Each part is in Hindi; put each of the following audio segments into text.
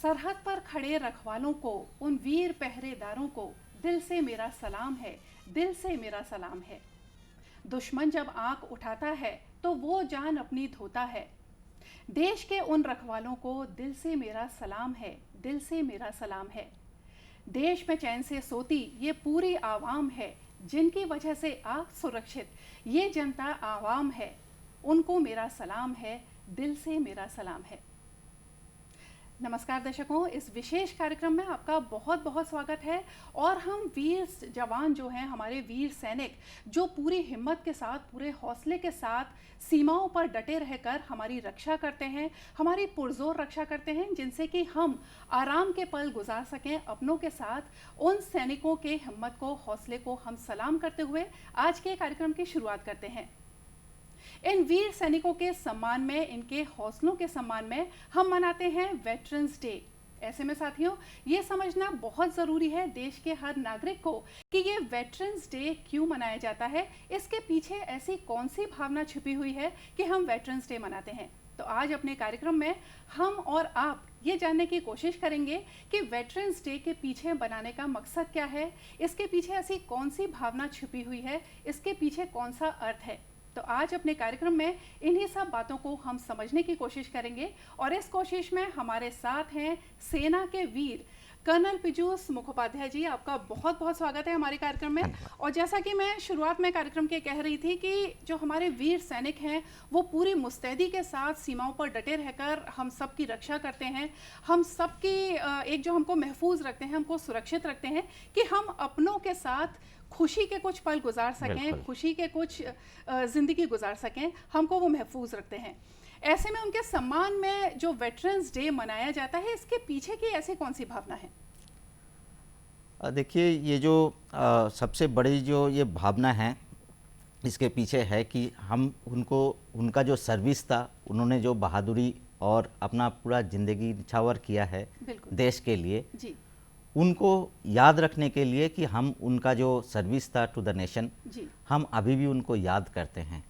सरहद पर खड़े रखवालों को, उन वीर पहरेदारों को दिल से मेरा सलाम है, दिल से मेरा सलाम है। दुश्मन जब आंख उठाता है तो वो जान अपनी धोता है। देश के उन रखवालों को दिल से मेरा सलाम है, दिल से मेरा सलाम है। देश में चैन से सोती ये पूरी आवाम है, जिनकी वजह से आग सुरक्षित ये जनता आवाम है। उनको मेरा सलाम है, दिल से मेरा सलाम है। नमस्कार दर्शकों, इस विशेष कार्यक्रम में आपका बहुत बहुत स्वागत है। और हम वीर जवान जो हैं, हमारे वीर सैनिक जो पूरी हिम्मत के साथ, पूरे हौसले के साथ सीमाओं पर डटे रहकर हमारी रक्षा करते हैं, हमारी पुरजोर रक्षा करते हैं, जिनसे कि हम आराम के पल गुजार सकें अपनों के साथ। उन सैनिकों के हिम्मत को, हौसले को हम सलाम करते हुए आज के कार्यक्रम की शुरुआत करते हैं। इन वीर सैनिकों के सम्मान में, इनके हौसलों के सम्मान में हम मनाते हैं वेटरन्स डे। ऐसे में साथियों, ये समझना बहुत ज़रूरी है देश के हर नागरिक को कि ये वेटरन्स डे क्यों मनाया जाता है, इसके पीछे ऐसी कौन सी भावना छिपी हुई है कि हम वेटरन्स डे मनाते हैं। तो आज अपने कार्यक्रम में हम और आप ये जानने की कोशिश करेंगे कि वेटरन्स डे के पीछे बनाने का मकसद क्या है, इसके पीछे ऐसी कौन सी भावना छिपी हुई है, इसके पीछे कौन सा अर्थ है। तो आज अपने कार्यक्रम में इन्हीं सब बातों को हम समझने की कोशिश करेंगे। और इस कोशिश में हमारे साथ हैं सेना के वीर कर्नल पीयूष मुखोपाध्याय जी। आपका बहुत बहुत स्वागत है हमारे कार्यक्रम में। और जैसा कि मैं शुरुआत में कार्यक्रम के कह रही थी कि जो हमारे वीर सैनिक हैं वो पूरी मुस्तैदी के साथ सीमाओं पर डटे रहकर हम सब की रक्षा करते हैं, हम सब की एक जो हमको महफूज रखते हैं, हमको सुरक्षित रखते हैं कि हम अपनों के साथ खुशी के कुछ पल गुजार सकें, खुशी के कुछ ज़िंदगी गुजार सकें, हमको वो महफूज रखते हैं। ऐसे में उनके सम्मान में जो वेटरन्स डे मनाया जाता है, इसके पीछे की ऐसी कौन सी भावना है? देखिए, ये जो सबसे बड़ी जो ये भावना है, इसके पीछे है कि हम उनको, उनका जो सर्विस था, उन्होंने जो बहादुरी और अपना पूरा ज़िंदगी निछावर किया है देश के लिए जी। उनको याद रखने के लिए कि हम उनका जो सर्विस था टू द नेशन, हम अभी भी उनको याद करते हैं।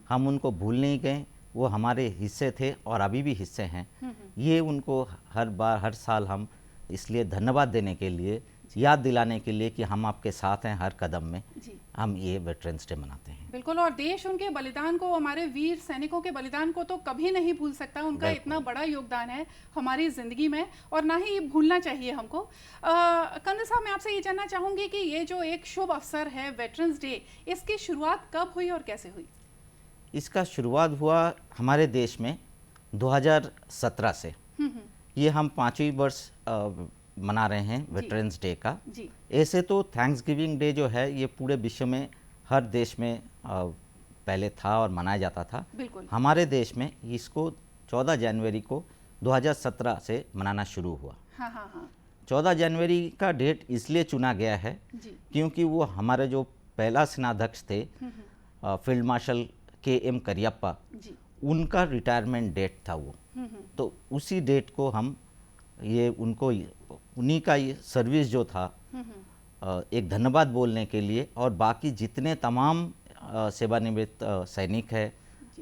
हम उनको भूल नहीं गए, वो हमारे हिस्से थे और अभी भी हिस्से हैं। ये उनको हर बार, हर साल हम इसलिए धन्यवाद देने के लिए, याद दिलाने के लिए कि हम आपके साथ हैं हर कदम में, हम ये वेटरन्स डे मनाते हैं। बिल्कुल। और देश उनके बलिदान को, हमारे वीर सैनिकों के बलिदान को तो कभी नहीं भूल सकता। उनका इतना बड़ा योगदान है हमारी ज़िंदगी में और ना ही भूलना चाहिए हमको। कर्नल साहब, मैं आपसे ये जानना चाहूँगी कि ये जो एक शुभ अवसर है वेटरन्स डे, इसकी शुरुआत कब हुई और कैसे हुई? इसका शुरुआत हुआ हमारे देश में 2017 से। ये हम 5वीं वर्ष मना रहे हैं वेटरन्स डे का। ऐसे तो थैंक्स गिविंग डे जो है ये पूरे विश्व में हर देश में पहले था और मनाया जाता था। हमारे देश में इसको 14 जनवरी को 2017 से मनाना शुरू हुआ। 14 जनवरी का डेट इसलिए चुना गया है क्योंकि वो हमारे जो पहला सेनाध्यक्ष थे फील्ड मार्शल KM करियप्पा, उनका रिटायरमेंट डेट था वो। तो उसी डेट को हम ये उनको, उन्हीं का ये सर्विस जो था, एक धन्यवाद बोलने के लिए और बाकी जितने तमाम सेवानिवृत्त सैनिक है,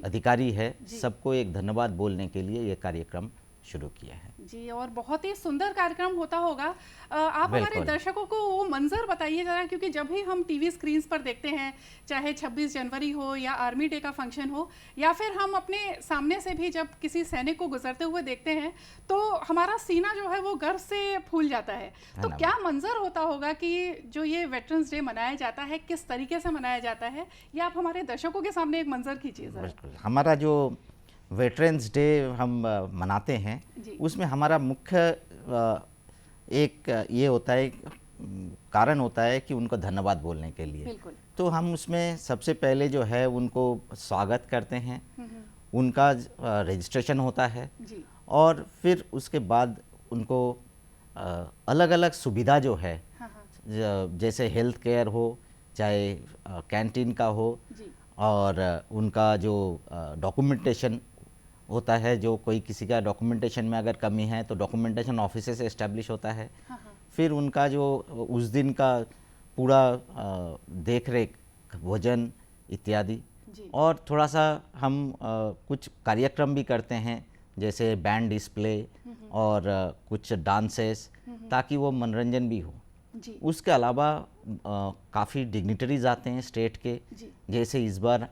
अधिकारी है, सबको एक धन्यवाद बोलने के लिए ये कार्यक्रम शुरू किया है। जी, और बहुत ही सुंदर कार्यक्रम होता होगा। आप हमारे दर्शकों को वो मंजर बताइए जरा, क्योंकि जब भी हम टीवी स्क्रीन्स पर देखते हैं, चाहे 26 जनवरी हो या आर्मी डे का फंक्शन हो, या फिर हम अपने सामने से भी जब किसी सैनिक को गुजरते हुए देखते हैं, तो हमारा सीना जो है वो गर्व से फूल जाता है। तो क्या मंजर होता होगा कि जो ये वेटरन्स डे मनाया जाता है, किस तरीके से मनाया जाता है, ये आप हमारे दर्शकों के सामने एक मंजर कीजिए। हमारा जो वेटरन्स डे हम मनाते हैं, उसमें हमारा मुख्य एक ये होता है, कारण होता है कि उनको धन्यवाद बोलने के लिए। तो हम उसमें सबसे पहले जो है उनको स्वागत करते हैं, उनका रजिस्ट्रेशन होता है और फिर उसके बाद उनको अलग अलग सुविधा जो है, जैसे हेल्थ केयर हो, चाहे कैंटीन का हो, और उनका जो डॉक्यूमेंटेशन होता है, जो कोई किसी का डॉक्यूमेंटेशन में अगर कमी है तो डॉक्यूमेंटेशन ऑफिस से एस्टेब्लिश होता है। फिर उनका जो उस दिन का पूरा देख रेख, भोजन इत्यादि, और थोड़ा सा हम कुछ कार्यक्रम भी करते हैं, जैसे बैंड डिस्प्ले और कुछ डांसेस, ताकि वो मनोरंजन भी हो। जी। उसके अलावा काफ़ी डिग्निटरीज आते हैं स्टेट के, जैसे इस बार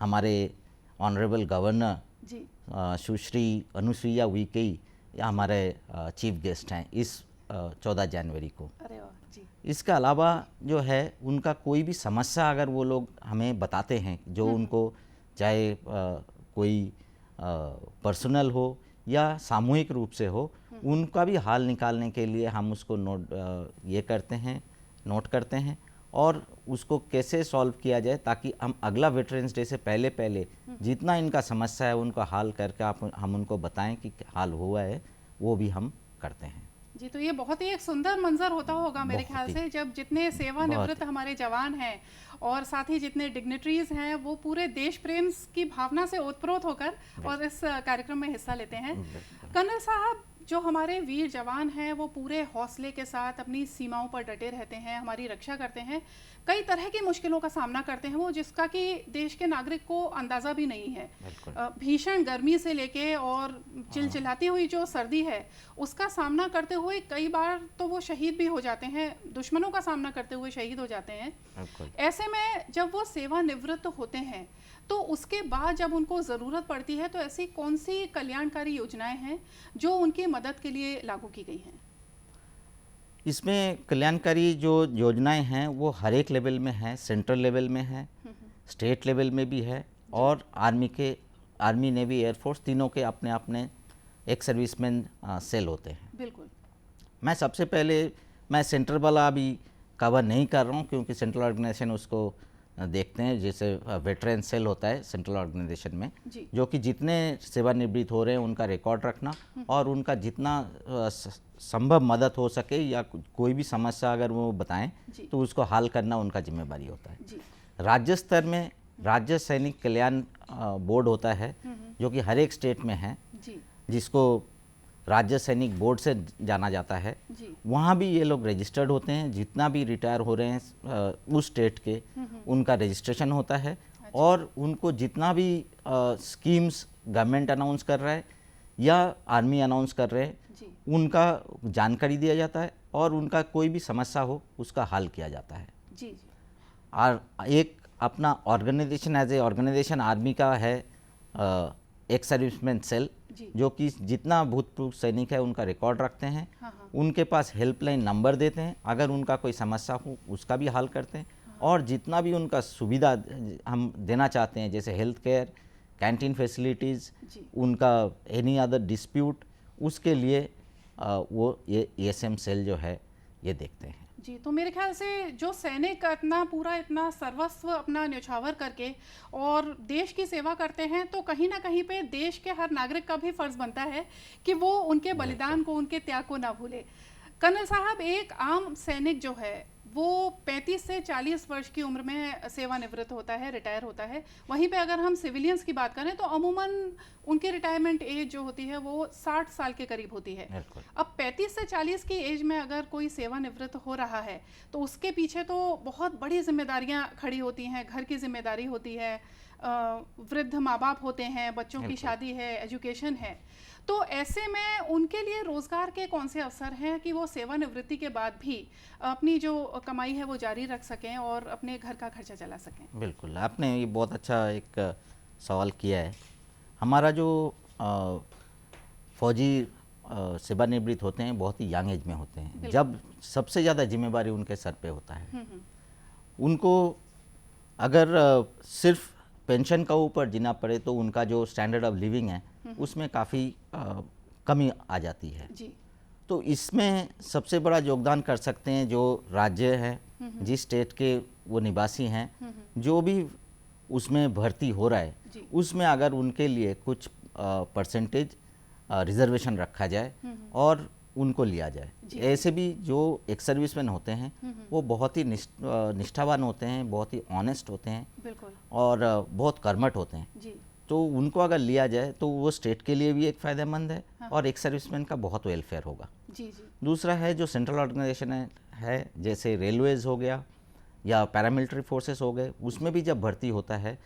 हमारे ऑनरेबल गवर्नर सुश्री अनुसुईया उइके हमारे चीफ गेस्ट हैं इस 14 जनवरी को। अरे वाह जी। इसके अलावा जो है उनका कोई भी समस्या अगर वो लोग हमें बताते हैं, जो उनको चाहे कोई पर्सनल हो या सामूहिक रूप से हो, उनका भी हाल निकालने के लिए हम उसको नोट करते हैं और उसको कैसे सॉल्व किया जाए, ताकि हम अगला वेटरन्स डे से पहले जितना इनका समस्या है उनका हाल करके हम उनको बताएं कि हाल हुआ है, वो भी हम करते हैं। जी, तो ये बहुत ही एक सुंदर मंजर होता होगा मेरे ख्याल से, जब जितने सेवानिवृत्त हमारे जवान हैं और साथ ही जितने डिग्निटरीज हैं वो पूरे देश प्रेम की भावना से ओतप्रोत होकर और इस कार्यक्रम में हिस्सा लेते हैं। कर्नल साहब, जो हमारे वीर जवान हैं वो पूरे हौसले के साथ अपनी सीमाओं पर डटे रहते हैं, हमारी रक्षा करते हैं, कई तरह की मुश्किलों का सामना करते हैं वो, जिसका कि देश के नागरिक को अंदाज़ा भी नहीं है। भीषण गर्मी से लेके और चिलचिलाती हुई जो सर्दी है उसका सामना करते हुए कई बार तो वो शहीद भी हो जाते हैं, दुश्मनों का सामना करते हुए शहीद हो जाते हैं। ऐसे में जब वो सेवानिवृत्त होते हैं तो उसके बाद जब उनको ज़रूरत पड़ती है तो ऐसी कौन सी कल्याणकारी योजनाएं हैं जो उनकी मदद के लिए लागू की गई हैं? इसमें कल्याणकारी जो योजनाएं हैं वो हर एक लेवल में है, सेंट्रल लेवल में है, स्टेट लेवल में भी है, और आर्मी नेवी एयरफोर्स तीनों के अपने अपने एक सर्विसमैन सेल होते हैं। बिल्कुल। मैं सबसे पहले सेंट्रल वाला अभी कवर नहीं कर रहा हूँ, क्योंकि सेंट्रल ऑर्गेनाइजेशन उसको देखते हैं, जैसे वेटरन सेल होता है सेंट्रल ऑर्गेनाइजेशन में, जो कि जितने सेवानिवृत्त हो रहे हैं उनका रिकॉर्ड रखना और उनका जितना संभव मदद हो सके या कोई भी समस्या अगर वो बताएं तो उसको हल करना उनका जिम्मेदारी होता है। राज्य स्तर में राज्य सैनिक कल्याण बोर्ड होता है, जो कि हर एक स्टेट में है, जिसको राज्य सैनिक बोर्ड से जाना जाता है। वहाँ भी ये लोग रजिस्टर्ड होते हैं, जितना भी रिटायर हो रहे हैं उस स्टेट के उनका रजिस्ट्रेशन होता है। और उनको जितना भी स्कीम्स गवर्नमेंट अनाउंस कर रहा है या आर्मी अनाउंस कर रहे हैं उनका जानकारी दिया जाता है और उनका कोई भी समस्या हो उसका हल किया जाता है। और एक अपना organisation as a organisation army का है एक सर्विसमैन सेल, जो कि जितना भूतपूर्व सैनिक है उनका रिकॉर्ड रखते हैं। उनके पास हेल्पलाइन नंबर देते हैं, अगर उनका कोई समस्या हो उसका भी हल करते हैं। और जितना भी उनका सुविधा हम देना चाहते हैं, जैसे हेल्थ केयर, कैंटीन फैसिलिटीज़, उनका एनी अदर डिस्प्यूट, उसके लिए वो ये ESM सेल जो है ये देखते हैं। जी, तो मेरे ख्याल से जो सैनिक इतना सर्वस्व अपना न्यौछावर करके और देश की सेवा करते हैं, तो कहीं ना कहीं पे देश के हर नागरिक का भी फर्ज बनता है कि वो उनके बलिदान को, उनके त्याग को ना भूले। कर्नल साहब, एक आम सैनिक जो है वो 35 से 40 वर्ष की उम्र में सेवानिवृत्त होता है, रिटायर होता है। वहीं पे अगर हम सिविलियंस की बात करें तो अमूमन उनकी रिटायरमेंट एज जो होती है वो 60 साल के करीब होती है। अब 35 से 40 की एज में अगर कोई सेवानिवृत्त हो रहा है तो उसके पीछे तो बहुत बड़ी जिम्मेदारियां खड़ी होती हैं, घर की जिम्मेदारी होती है, वृद्ध माँ बाप होते हैं, बच्चों की शादी है, एजुकेशन है। तो ऐसे में उनके लिए रोज़गार के कौन से अवसर हैं कि वो सेवानिवृत्ति के बाद भी अपनी जो कमाई है वो जारी रख सकें और अपने घर का खर्चा चला सकें? बिल्कुल, आपने ये बहुत अच्छा एक सवाल किया है। हमारा जो फौजी सेवानिवृत्त होते हैं बहुत ही यंग एज में होते हैं, जब सबसे ज़्यादा जिम्मेदारी उनके सर पे होता है। उनको अगर सिर्फ पेंशन का ऊपर जीना पड़े तो उनका जो स्टैंडर्ड ऑफ लिविंग है उसमें काफ़ी कमी आ जाती है। तो इसमें सबसे बड़ा योगदान कर सकते हैं जो राज्य है, जिस स्टेट के वो निवासी हैं, जो भी उसमें भर्ती हो रहा है उसमें अगर उनके लिए कुछ परसेंटेज रिजर्वेशन रखा जाए और उनको लिया जाए। ऐसे भी जो एक सर्विसमैन होते हैं वो बहुत ही निष्ठावान होते हैं, बहुत ही ऑनेस्ट होते हैं और बहुत कर्मठ होते हैं। तो उनको अगर लिया जाए तो वो स्टेट के लिए भी एक फ़ायदेमंद है और एक सर्विसमैन का बहुत वेलफेयर होगा। दूसरा है जो सेंट्रल ऑर्गेनाइजेशन है जैसे रेलवेज़ हो गया या पैरामिलिट्री फोर्सेस हो गए, उसमें भी जब भर्ती होता है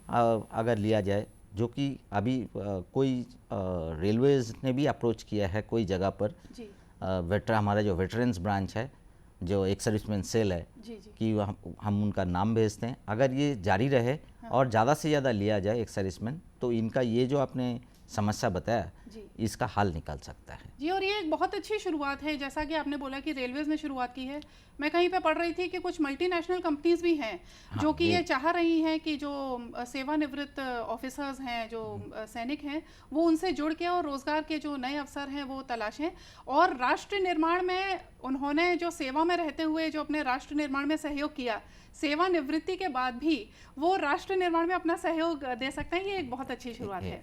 अगर लिया जाए जो कि अभी कोई रेलवेज ने भी अप्रोच किया है कोई जगह पर, हमारा जो वेटरन्स ब्रांच है, जो एक सर्विसमैन सेल है, कि हम उनका नाम भेजते हैं। अगर ये जारी रहे और ज़्यादा से ज़्यादा लिया जाए एक सर्विसमैन, तो इनका ये जो आपने समस्या बताया, इसका हल निकल सकता है जी। और ये एक बहुत अच्छी शुरुआत है, जैसा कि आपने बोला कि रेलवेज़ ने शुरुआत की है। मैं कहीं पे पढ़ रही थी कि कुछ मल्टीनेशनल कंपनीज भी हैं जो कि ये चाह रही हैं कि जो सेवानिवृत्त ऑफिसर्स हैं, जो सैनिक हैं, वो उनसे जुड़ के और रोज़गार के जो नए अवसर हैं वो तलाशें। और राष्ट्र निर्माण में उन्होंने जो सेवा में रहते हुए जो अपने राष्ट्र निर्माण में सहयोग किया, सेवानिवृत्ति के बाद भी वो राष्ट्र निर्माण में अपना सहयोग दे सकते हैं। ये एक बहुत अच्छी शुरुआत है।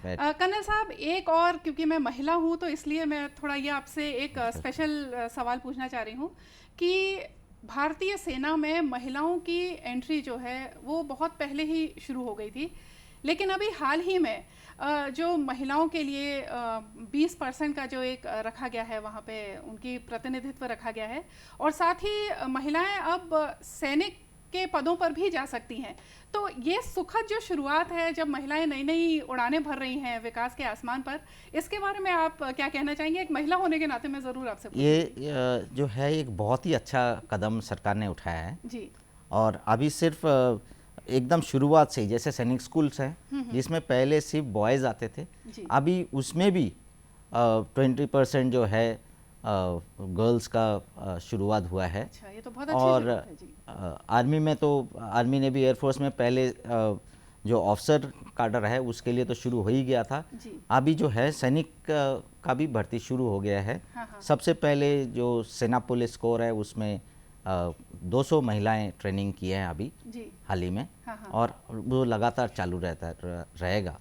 कर्नल साहब, एक और, क्योंकि मैं महिला हूं तो इसलिए मैं थोड़ा ये आपसे एक स्पेशल सवाल पूछना चाह रही हूं कि भारतीय सेना में महिलाओं की एंट्री जो है वो बहुत पहले ही शुरू हो गई थी, लेकिन अभी हाल ही में जो महिलाओं के लिए 20% का जो एक रखा गया है, वहाँ पे उनकी प्रतिनिधित्व रखा गया है, और साथ ही महिलाएं अब सैनिक के पदों पर भी जा सकती हैं। तो ये सुखद जो शुरुआत है, जब महिलाएं नई नई उड़ानें भर रही हैं विकास के आसमान पर, इसके बारे में आप क्या कहना चाहेंगे? एक महिला होने के नाते मैं ज़रूर आपसे पूछूंगी। ये जो है एक बहुत ही अच्छा कदम सरकार ने उठाया है जी। और अभी सिर्फ एकदम शुरुआत से ही, जैसे सैनिक स्कूल्स हैं जिसमें पहले सिर्फ बॉयज़ आते थे, अभी उसमें भी 20% जो है गर्ल्स का शुरुआत हुआ है। अच्छा, ये तो बहुत अच्छी और शुरुआत है जी। आर्मी में तो, आर्मी ने भी, एयरफोर्स में पहले जो ऑफिसर काडर है उसके लिए तो शुरू हो ही गया था। अभी जो है सैनिक का भी भर्ती शुरू हो गया है। सबसे पहले जो सेना पुलिस कोर है उसमें 200 महिलाएं ट्रेनिंग की हैं अभी हाल ही में, और वो लगातार चालू रहेगा।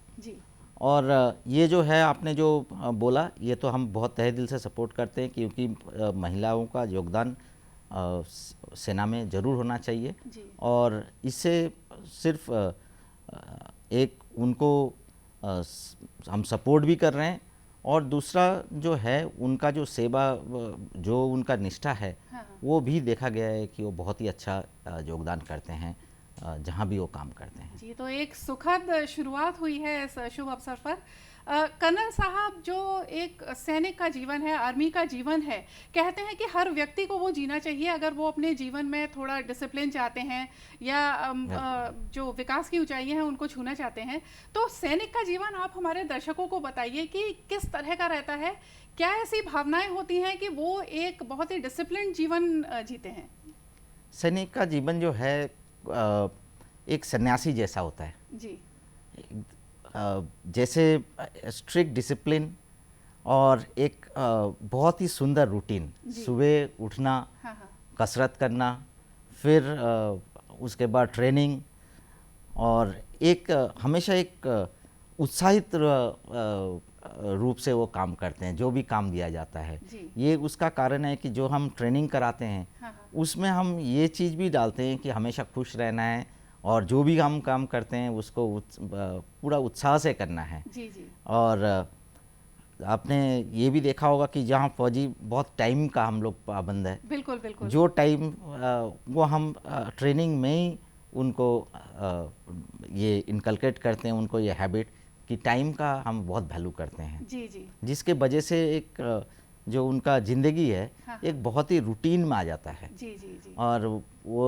और ये जो है आपने जो बोला, ये तो हम बहुत तहे दिल से सपोर्ट करते हैं, क्योंकि महिलाओं का योगदान सेना में ज़रूर होना चाहिए। और इससे सिर्फ एक उनको हम सपोर्ट भी कर रहे हैं, और दूसरा जो है उनका जो सेवा, जो उनका निष्ठा है, वो भी देखा गया है कि वो बहुत ही अच्छा योगदान करते हैं जहाँ भी वो काम करते हैं। जी, तो एक सुखद शुरुआत हुई है इस शुभ अवसर पर। कर्नल साहब, जो एक सैनिक का जीवन है, आर्मी का जीवन है, कहते हैं कि हर व्यक्ति को वो जीना चाहिए अगर वो अपने जीवन में थोड़ा डिसिप्लिन चाहते हैं या जो विकास की ऊंचाइयां हैं उनको छूना चाहते हैं। तो सैनिक का जीवन आप हमारे दर्शकों को बताइए कि किस तरह का रहता है, क्या ऐसी भावनाएं होती हैं कि वो एक बहुत ही डिसिप्लिन जीवन जीते हैं? सैनिक का जीवन जो है एक सन्यासी जैसा होता है जी। जैसे स्ट्रिक्ट डिसिप्लिन और एक बहुत ही सुंदर रूटीन, सुबह उठना, कसरत करना, फिर उसके बाद ट्रेनिंग, और एक हमेशा एक उत्साहित रूप से वो काम करते हैं जो भी काम दिया जाता है। ये उसका कारण है कि जो हम ट्रेनिंग कराते हैं उसमें हम ये चीज़ भी डालते हैं कि हमेशा खुश रहना है, और जो भी हम काम करते हैं उसको पूरा उत्साह से करना है। और आपने ये भी देखा होगा कि जहाँ फौजी बहुत टाइम का हम लोग पाबंद है, बिल्कुल बिल्कुल, जो टाइम वो हम ट्रेनिंग में ही उनको ये इनकलकेट करते हैं, उनको ये हैबिट कि टाइम का हम बहुत वैल्यू करते हैं। जिसके वजह से एक जो उनका ज़िंदगी है एक बहुत ही रूटीन में आ जाता है। और वो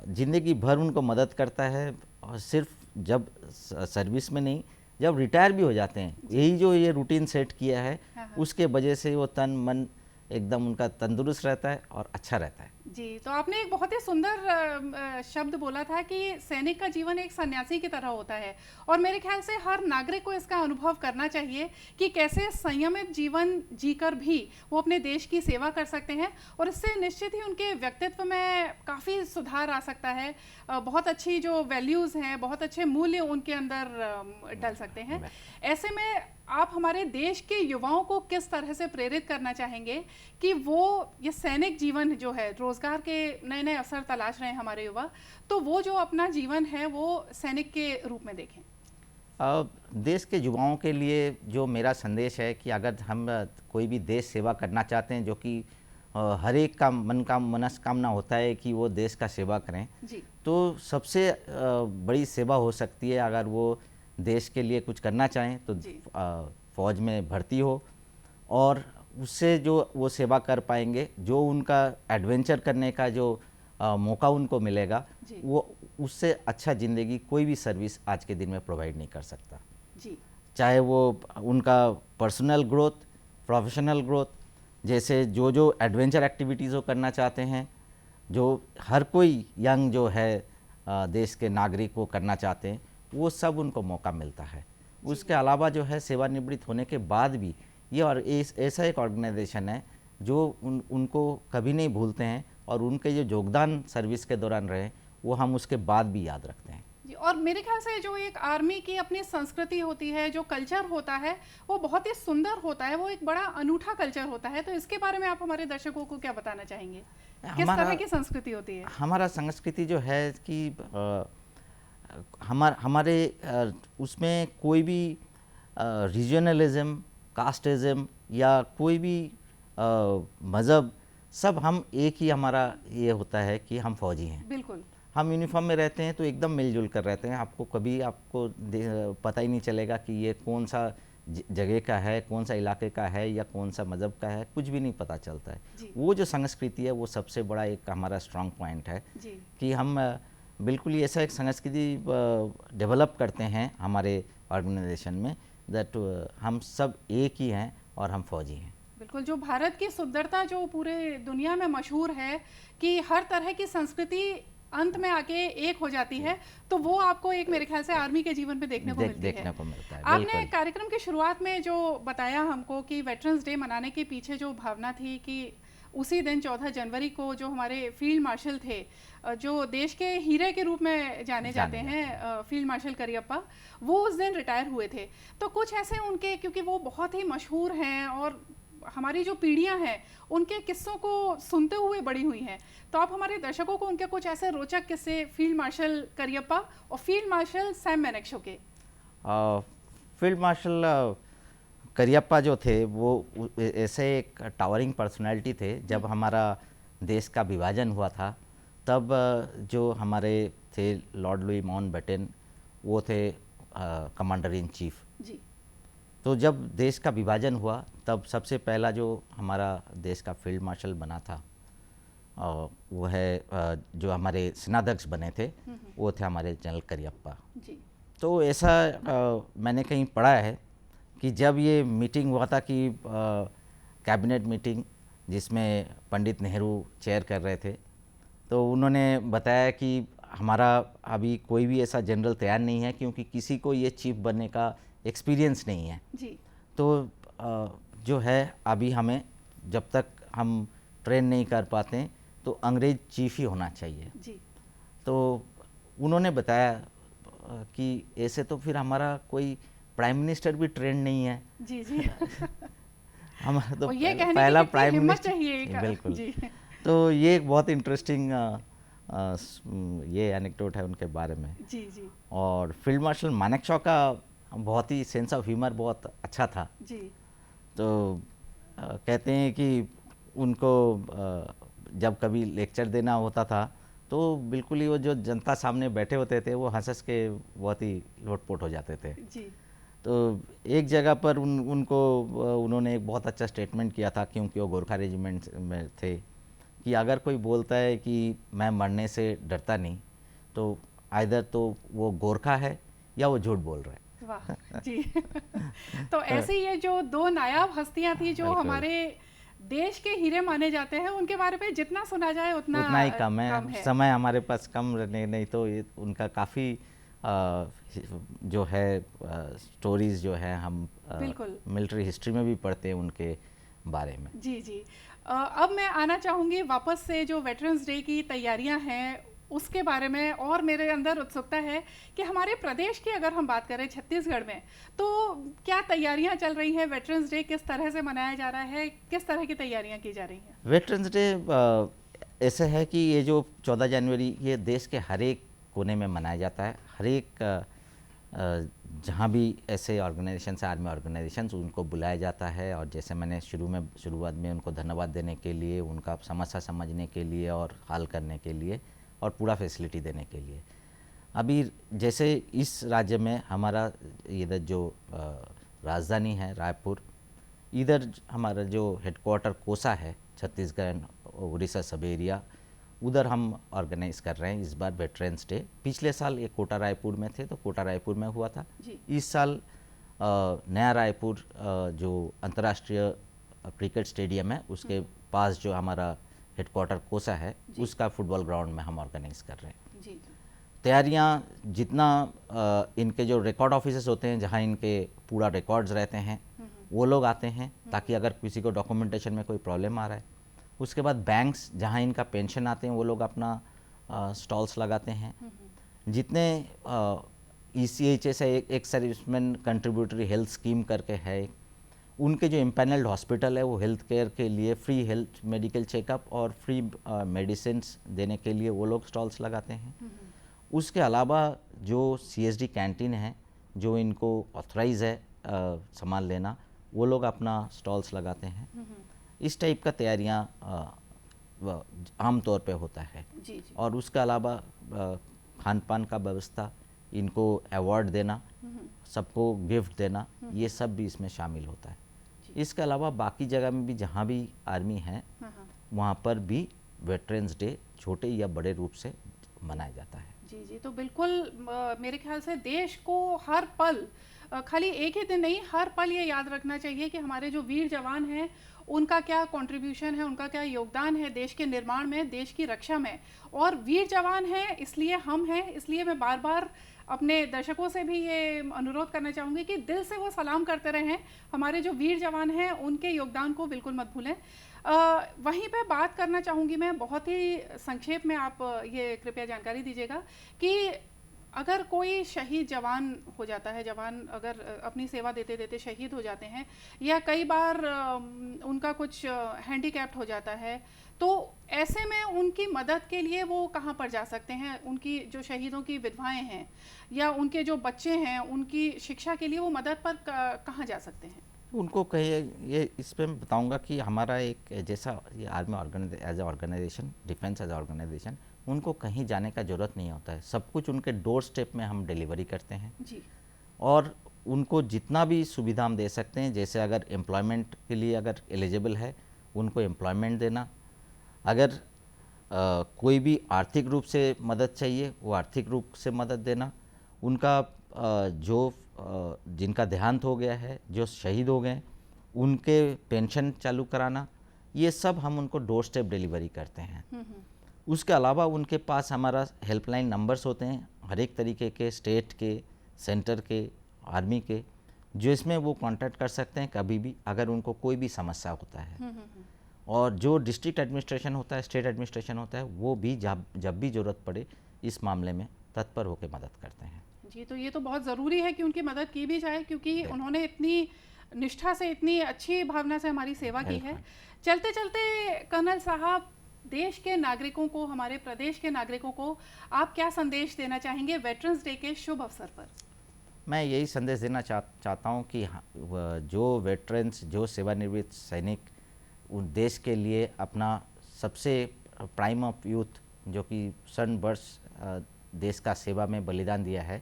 ज़िंदगी भर उनको मदद करता है, और सिर्फ जब सर्विस में नहीं, जब रिटायर भी हो जाते हैं, यही जो ये रूटीन सेट किया है उसके वजह से वो तन मन एकदम उनका तंदुरुस्त रहता है और अच्छा रहता है। जी, तो आपने एक बहुत ही सुंदर शब्द बोला था कि सैनिक का जीवन एक सन्यासी की तरह होता है, और मेरे ख्याल से हर नागरिक को इसका अनुभव करना चाहिए कि कैसे संयमित जीवन जीकर भी वो अपने देश की सेवा कर सकते हैं, और इससे निश्चित ही उनके व्यक्तित्व में काफ़ी सुधार आ सकता है। बहुत अच्छी जो वैल्यूज़ हैं, बहुत अच्छे मूल्य उनके अंदर डल सकते हैं। ऐसे में आप हमारे देश के युवाओं को किस तरह से प्रेरित करना चाहेंगे कि वो ये सैनिक जीवन जो है, रोजगार के नए नए अवसर तलाश रहे हैं हमारे युवा, तो वो जो अपना जीवन है वो सैनिक के रूप में देखें? देश के युवाओं के लिए जो मेरा संदेश है कि अगर हम कोई भी देश सेवा करना चाहते हैं, जो कि हर एक का मनस्कामना होता है कि वो देश का सेवा करें, तो सबसे बड़ी सेवा हो सकती है अगर वो देश के लिए कुछ करना चाहें तो फ़ौज में भर्ती हो, और उससे जो वो सेवा कर पाएंगे, जो उनका एडवेंचर करने का जो मौका उनको मिलेगा, वो उससे अच्छा ज़िंदगी कोई भी सर्विस आज के दिन में प्रोवाइड नहीं कर सकता जी। चाहे वो उनका पर्सनल ग्रोथ, प्रोफेशनल ग्रोथ, जैसे जो जो एडवेंचर एक्टिविटीज़ वो करना चाहते हैं, जो हर कोई यंग जो है देश के नागरिक वो करना चाहते हैं, वो सब उनको मौका मिलता है। उसके अलावा जो है सेवानिवृत्त होने के बाद भी ये और ऐसा एक ऑर्गेनाइजेशन है जो उनको कभी नहीं भूलते हैं, और उनके जो योगदान सर्विस के दौरान रहे वो हम उसके बाद भी याद रखते हैं जी। और मेरे ख्याल से जो एक आर्मी की अपनी संस्कृति होती है, जो कल्चर होता है, वो बहुत ही सुंदर होता है, वो एक बड़ा अनूठा कल्चर होता है। तो इसके बारे में आप हमारे दर्शकों को क्या बताना चाहेंगे, किस तरह की संस्कृति होती है? हमारा संस्कृति जो है कि हमारे उसमें कोई भी रीजनलिज्म, कास्टिज्म या कोई भी मज़हब, सब हम एक ही, हमारा ये होता है कि हम फौजी हैं। बिल्कुल। हम यूनिफॉर्म में रहते हैं तो एकदम मिलजुल कर रहते हैं। आपको कभी पता ही नहीं चलेगा कि ये कौन सा जगह का है, कौन सा इलाके का है, या कौन सा मज़हब का है, कुछ भी नहीं पता चलता है। वो जो संस्कृति है वो सबसे बड़ा एक हमारा स्ट्रॉन्ग पॉइंट है कि हम बिल्कुल ही ऐसा एक संस्कृति डेवलप करते हैं हमारे ऑर्गेनाइजेशन में, दैट हम सब एक ही हैं और हम फौजी हैं। बिल्कुल, जो भारत की सुंदरता जो पूरे दुनिया में मशहूर है कि हर तरह की संस्कृति अंत में आके एक हो जाती है, तो वो आपको एक मेरे ख्याल से आर्मी के जीवन में देखने को मिलता है। आपने कार्यक्रम की शुरुआत में जो बताया हमको कि वेटरन्स डे मनाने के पीछे जो भावना थी कि उसी दिन 14 जनवरी को जो हमारे फील्ड मार्शल थे, जो देश के हीरे के रूप में जाने जाते हैं, फील्ड मार्शल करियप्पा, वो उस दिन रिटायर हुए थे। तो कुछ ऐसे उनके, क्योंकि वो बहुत ही मशहूर हैं और हमारी जो पीढ़ियां हैं उनके किस्सों को सुनते हुए बड़ी हुई हैं, तो आप हमारे दर्शकों को उनके कुछ ऐसे रोचक किस्से फील्ड मार्शल करियप्पा और फील्ड मार्शल सैम मैनेक्शो के। फील्ड मार्शल करियप्पा जो थे वो ऐसे एक टावरिंग पर्सनालिटी थे। जब हमारा देश का विभाजन हुआ था तब जो हमारे थे लॉर्ड लुई माउंटबेटन, वो थे कमांडर इन चीफ जी। तो जब देश का विभाजन हुआ तब सबसे पहला जो हमारा देश का फील्ड मार्शल बना था वो है जो हमारे सेनाध्यक्ष बने थे वो थे हमारे जनरल करियप्पा जी। तो ऐसा मैंने कहीं पढ़ा है कि जब ये मीटिंग हुआ था कि कैबिनेट मीटिंग जिसमें पंडित नेहरू चेयर कर रहे थे, तो उन्होंने बताया कि हमारा अभी कोई भी ऐसा जनरल तैयार नहीं है क्योंकि किसी को ये चीफ बनने का एक्सपीरियंस नहीं है जी। तो जो है अभी हमें जब तक हम ट्रेन नहीं कर पाते तो अंग्रेज चीफ ही होना चाहिए जी। तो उन्होंने बताया कि ऐसे तो फिर हमारा कोई प्राइम मिनिस्टर भी ट्रेन नहीं है जी जी। हमारा तो पहला प्राइम मिनिस्टर बिल्कुल जी। तो ये एक बहुत इंटरेस्टिंग ये एनेक्डोट है उनके बारे में जी जी। और फील्ड मार्शल मानेकशॉ का बहुत ही सेंस ऑफ ह्यूमर बहुत अच्छा था जी। तो कहते हैं कि उनको जब कभी लेक्चर देना होता था तो बिल्कुल ही वो जो जनता सामने बैठे होते थे वो हंस के बहुत ही लोटपोट हो जाते थे जी। तो एक जगह पर उन्होंने एक बहुत अच्छा स्टेटमेंट किया था, क्योंकि वो गोरखा रेजिमेंट में थे, कि अगर कोई बोलता है कि मैं मरने से डरता नहीं तो आइदर तो वो गोरखा है या वो झूठ बोल रहा है। वाह जी। तो ऐसे ये जो दो नायाब हस्तियां थी जो हमारे देश के हीरे माने जाते हैं, उनके बारे में जितना सुना जाए उतना ही कम है। समय हमारे पास कम रहने, नहीं तो ये उनका काफ़ी जो है स्टोरीज जो है हम मिलिट्री हिस्ट्री में भी पढ़ते हैं उनके बारे में जी जी। अब मैं आना चाहूँगी वापस से जो वेटरन्स डे की तैयारियां हैं उसके बारे में, और मेरे अंदर उत्सुकता है कि हमारे प्रदेश की अगर हम बात करें छत्तीसगढ़ में, तो क्या तैयारियां चल रही हैं? वेटरन्स डे किस तरह से मनाया जा रहा है, किस तरह की तैयारियां की जा रही हैं? वेटरन्स डे ऐसे है कि ये जो 14 जनवरी ये देश के हर एक कोने में मनाया जाता है। हर एक जहाँ भी ऐसे ऑर्गेनाइजेशन से आर्मी ऑर्गेनाइजेशन उनको बुलाया जाता है, और जैसे मैंने शुरुआत में उनको धन्यवाद देने के लिए, उनका समस्या समझने के लिए और हल करने के लिए और पूरा फैसिलिटी देने के लिए। अभी जैसे इस राज्य में हमारा इधर जो राजधानी है रायपुर, इधर हमारा जो हेडक्वार्टर कोसा है, छत्तीसगढ़ उड़ीसा सब एरिया, उधर हम ऑर्गेनाइज कर रहे हैं इस बार वेटरन्स डे। पिछले साल ये कोटा रायपुर में थे तो कोटा रायपुर में हुआ था जी। इस साल नया रायपुर जो अंतर्राष्ट्रीय क्रिकेट स्टेडियम है उसके पास जो हमारा हेडक्वार्टर कोसा है उसका फुटबॉल ग्राउंड में हम ऑर्गेनाइज कर रहे हैं। जी। तैयारियां जितना इनके जो रिकॉर्ड ऑफिसर्स होते हैं जहां इनके पूरा रिकॉर्ड्स रहते हैं वो लोग आते हैं ताकि अगर किसी को डॉक्यूमेंटेशन में कोई प्रॉब्लम आ रहा है। उसके बाद बैंक्स जहां इनका पेंशन आते हैं वो लोग अपना स्टॉल्स लगाते हैं। जितने ECHS है, एक सर्विसमैन कंट्रीब्यूटरी हेल्थ स्कीम करके है, उनके जो इम्पैनल्ड हॉस्पिटल है वो हेल्थ केयर के लिए फ्री हेल्थ मेडिकल चेकअप और फ्री मेडिसिन्स देने के लिए वो लोग स्टॉल्स लगाते हैं। उसके अलावा जो CSD कैंटीन है जो इनको ऑथराइज है सामान लेना, वो लोग अपना स्टॉल्स लगाते हैं। इस टाइप का तैयारियां आम तौर पे होता है। जी। और उसके अलावा खान पान का व्यवस्था, इनको अवार्ड देना, सबको गिफ्ट देना, ये सब भी इसमें शामिल होता है। इसके अलावा बाकी जगह में भी जहाँ भी आर्मी है वहाँ पर भी वेटरन्स डे छोटे या बड़े रूप से मनाया जाता है। जी। तो बिल्कुल मेरे ख्याल से देश को हर पल, खाली एक ही दिन नहीं, हर पल ये याद रखना चाहिए कि हमारे जो वीर जवान हैं उनका क्या कंट्रीब्यूशन है, उनका क्या योगदान है देश के निर्माण में, देश की रक्षा में। और वीर जवान हैं इसलिए हम हैं, इसलिए मैं बार बार अपने दर्शकों से भी ये अनुरोध करना चाहूँगी कि दिल से वो सलाम करते रहें। हमारे जो वीर जवान हैं उनके योगदान को बिल्कुल मत भूलें। वहीं पे बात करना चाहूँगी मैं, बहुत ही संक्षेप में आप ये कृपया जानकारी दीजिएगा कि अगर कोई शहीद जवान हो जाता है, जवान अगर अपनी सेवा देते देते शहीद हो जाते हैं या कई बार उनका कुछ हैंडीकैप्ड हो जाता है, तो ऐसे में उनकी मदद के लिए वो कहाँ पर जा सकते हैं? उनकी जो शहीदों की विधवाएं हैं या उनके जो बच्चे हैं उनकी शिक्षा के लिए वो मदद पर कहाँ जा सकते हैं? उनको कहिए, ये इस पर मैं बताऊँगा कि हमारा एक जैसा ये army as a organisation, defence as a organisation, उनको कहीं जाने का ज़रूरत नहीं होता है। सब कुछ उनके डोर स्टेप में हम डिलीवरी करते हैं जी। और उनको जितना भी सुविधा हम दे सकते हैं, जैसे अगर एम्प्लॉयमेंट के लिए अगर एलिजिबल है उनको एम्प्लॉयमेंट देना, अगर कोई भी आर्थिक रूप से मदद चाहिए वो आर्थिक रूप से मदद देना, उनका जिनका देहांत हो गया है, जो शहीद हो गए, उनके पेंशन चालू कराना, ये सब हम उनको डोर स्टेप डिलीवरी करते हैं। उसके अलावा उनके पास हमारा हेल्पलाइन नंबर्स होते हैं हर एक तरीके के, स्टेट के, सेंटर के, आर्मी के, जो इसमें वो कांटेक्ट कर सकते हैं कभी भी अगर उनको कोई भी समस्या होता है। और जो डिस्ट्रिक्ट एडमिनिस्ट्रेशन होता है, स्टेट एडमिनिस्ट्रेशन होता है, वो भी जब भी ज़रूरत पड़े इस मामले में तत्पर होकर मदद करते हैं। जी, तो ये तो बहुत ज़रूरी है कि उनकी मदद की भी जाए, क्योंकि उन्होंने इतनी निष्ठा से, इतनी अच्छी भावना से हमारी सेवा की है। चलते चलते कर्नल साहब, देश के नागरिकों को, हमारे प्रदेश के नागरिकों को आप क्या संदेश देना चाहेंगे वेटरन्स डे के शुभ अवसर पर? मैं यही संदेश देना चाहता हूँ कि जो वेटरन्स, जो सेवानिवृत्त सैनिक उन देश के लिए अपना सबसे प्राइम ऑफ यूथ जो कि सन वर्ष देश का सेवा में बलिदान दिया है,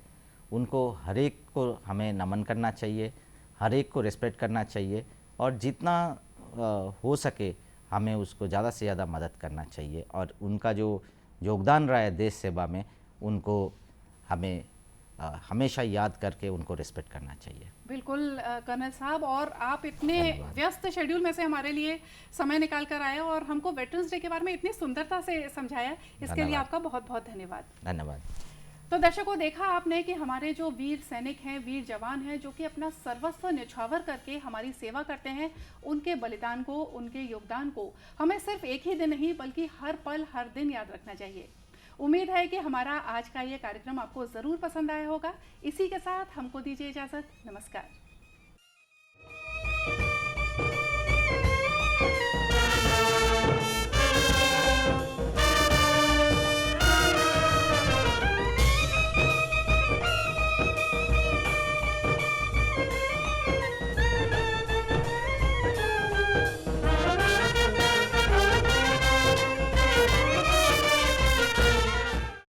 उनको हर एक को हमें नमन करना चाहिए, हर एक को रिस्पेक्ट करना चाहिए और जितना हो सके हमें उसको ज़्यादा से ज़्यादा मदद करना चाहिए। और उनका जो योगदान रहा है देश सेवा में, उनको हमें हमेशा याद करके उनको रिस्पेक्ट करना चाहिए। बिल्कुल कर्नल साहब, और आप इतने व्यस्त शेड्यूल में से हमारे लिए समय निकाल कर आए और हमको वेटरन्स डे के बारे में इतनी सुंदरता से समझाया, इसके लिए आपका बहुत बहुत धन्यवाद। धन्यवाद। तो दर्शकों, देखा आपने कि हमारे जो वीर सैनिक हैं, वीर जवान हैं, जो कि अपना सर्वस्व न्यौछावर करके हमारी सेवा करते हैं, उनके बलिदान को, उनके योगदान को हमें सिर्फ एक ही दिन नहीं बल्कि हर पल, हर दिन याद रखना चाहिए। उम्मीद है कि हमारा आज का ये कार्यक्रम आपको ज़रूर पसंद आया होगा। इसी के साथ हमको दीजिए इजाज़त। नमस्कार।